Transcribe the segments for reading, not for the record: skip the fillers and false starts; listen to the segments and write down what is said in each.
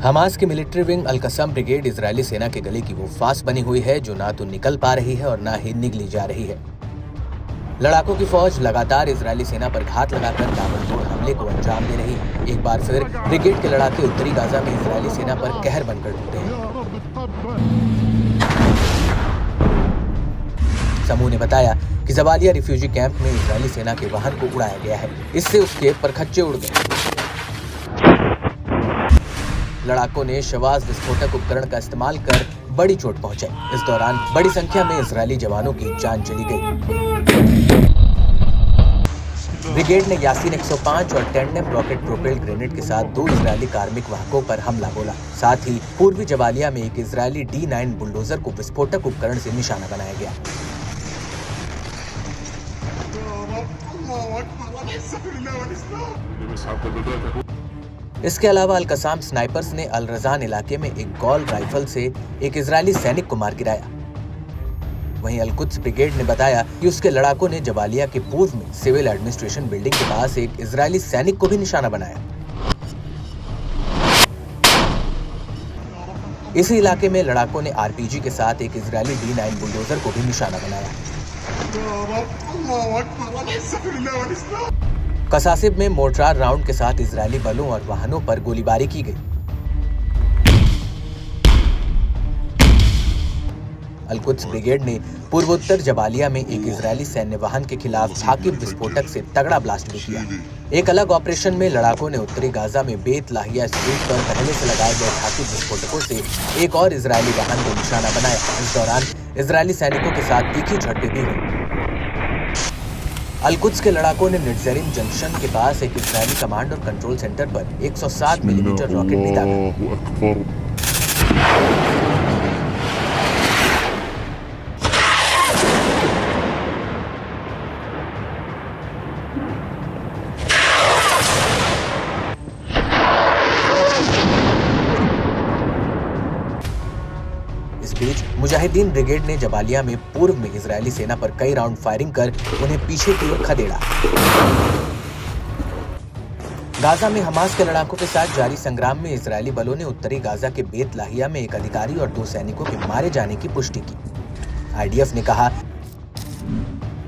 Hamas की military wing अल-कस्सम brigade Israeli सेना के गले की वो फांस बनी हुई है जो ना तो निकल पा रही है और ना ही निगली जा रही है। लड़ाकों की फौज लगातार इजरायली सेना पर घात लगाकर ताबड़तोड़ हमले को अंजाम दे रही है। एक बार फिर ब्रिगेड के लड़ाके उत्तरी गाजा में इजरायली सेना पर कहर बनकर टूटे हैं। समूह ने बताया कि जबालिया रिफ्यूजी कैंप में इजरायली सेना के वाहन को उड़ाया गया है। इससे उसके परखच्चे उड़ गए। लड़ाकों ने शवाज विस्फोटक उपकरण का इस्तेमाल कर बड़ी चोट पहुंचाई। इस दौरान बड़ी संख्या में इजरायली जवानों की जान चली गई। ब्रिगेड ने यासीन 105 और टेंडेम रॉकेट प्रोपेल्ड ग्रेनेड के साथ 2 इजरायली कार्मिक वाहकों पर हमला बोला। साथ ही पूर्वी जबालिया में एक इजरायली D9 बुलडोजर को विस्फोटक उपकरण से निशाना बनाया गया। इसके अलावा अल-कस्सम स्नाइपर्स ने अल-रज़ान इलाके में एक गॉल राइफल से एक इजरायली सैनिक को मार गिराया। वहीं अल-कुद्स ब्रिगेड ने बताया कि उसके लड़ाकों ने जबालिया के पूर्व में सिविल एडमिनिस्ट्रेशन बिल्डिंग के पास एक इजरायली सैनिक को भी निशाना बनाया। इसी इलाके में लड़ाकों ने RPG के साथ एक इजरायली D9 बुलडोजर को भी निशाना बनाया। कसासिब में मोर्टार राउंड के साथ इजरायली बलों और वाहनों पर गोलीबारी की गई। अल-कुद्स ब्रिगेड ने पूर्वोत्तर जबालिया में एक इजरायली सैन्य वाहन के खिलाफ थाकिब विस्फोटक से तगड़ा ब्लास्ट भी किया। एक अलग ऑपरेशन में लड़ाकों ने उत्तरी गाजा में बेत लाहिया स्ट्रीट पर पहले से लगाए गए थाकिब विस्फोटकों से एक और इजरायली वाहन को निशाना बनाया। इस दौरान इजरायली सैनिकों के साथ तीखी झड़पें भी हुई। अल-कुद्स के लड़ाकों ने निट्ज़ेरिम जंक्शन के पास एक इजरायली कमांड और कंट्रोल सेंटर पर 107 मिलीमीटर रॉकेट भी दागा। इस बीच मुजाहिदीन ब्रिगेड ने जबालिया में पूर्व में इजरायली सेना पर कई राउंड फायरिंग कर उन्हें पीछे की ओर खदेड़ा। गाजा में हमास के लड़ाकों के साथ जारी संग्राम में इजरायली बलों ने उत्तरी गाजा के बेत लाहिया में एक अधिकारी और 2 सैनिकों के मारे जाने की पुष्टि की। IDF ने कहा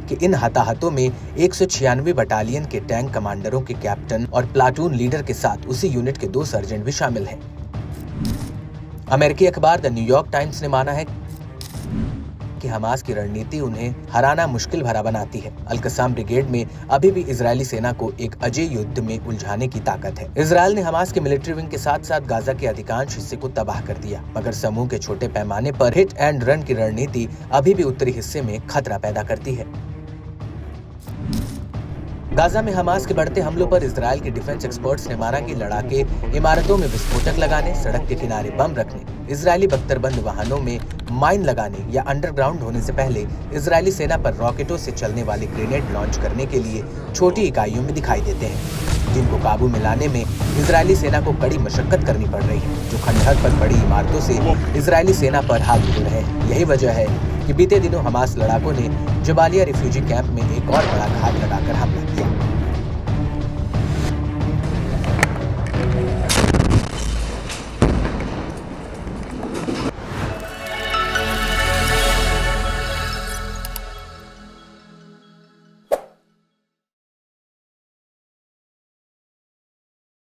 कि इन हताहतों में 196 बटालियन के टैंक कमांडरों के कैप्टन और प्लाटून लीडर के साथ उसी यूनिट के 2 सर्जेंट भी शामिल हैं। अमेरिकी अखबार द न्यूयॉर्क टाइम्स ने माना है कि हमास की रणनीति उन्हें हराना मुश्किल भरा बनाती है। अल-कस्सम ब्रिगेड में अभी भी इजरायली सेना को एक अजेय युद्ध में उलझाने की ताकत है। इजरायल ने हमास के मिलिट्री विंग के साथ साथ गाजा के अधिकांश हिस्से को तबाह कर दिया, मगर समूह के छोटे पैमाने पर हिट एंड रन की रणनीति अभी भी उत्तरी हिस्से में खतरा पैदा करती है। गाजा में हमास के बढ़ते हमलों पर इजरायल के डिफेंस एक्सपर्ट्स ने माना कि लड़ाके इमारतों में विस्फोटक लगाने, सड़क के किनारे बम रखने, इजरायली बख्तरबंद वाहनों में माइन लगाने या अंडरग्राउंड होने से पहले इजरायली सेना पर रॉकेटों से चलने वाले ग्रेनेड लॉन्च करने के लिए छोटी इकाइयों में दिखाई देते हैं, जिनको काबू में लाने में इजरायली सेना को कड़ी मशक्कत करनी पड़ रही है, जो खंडहर पर बड़ी इमारतों से इजरायली सेना पर हाथ धो रहे हैं। यही वजह है कि बीते दिनों हमास लड़ाकों ने जबालिया रिफ्यूजी कैंप में एक और बड़ा घात लगाकर हमला किया।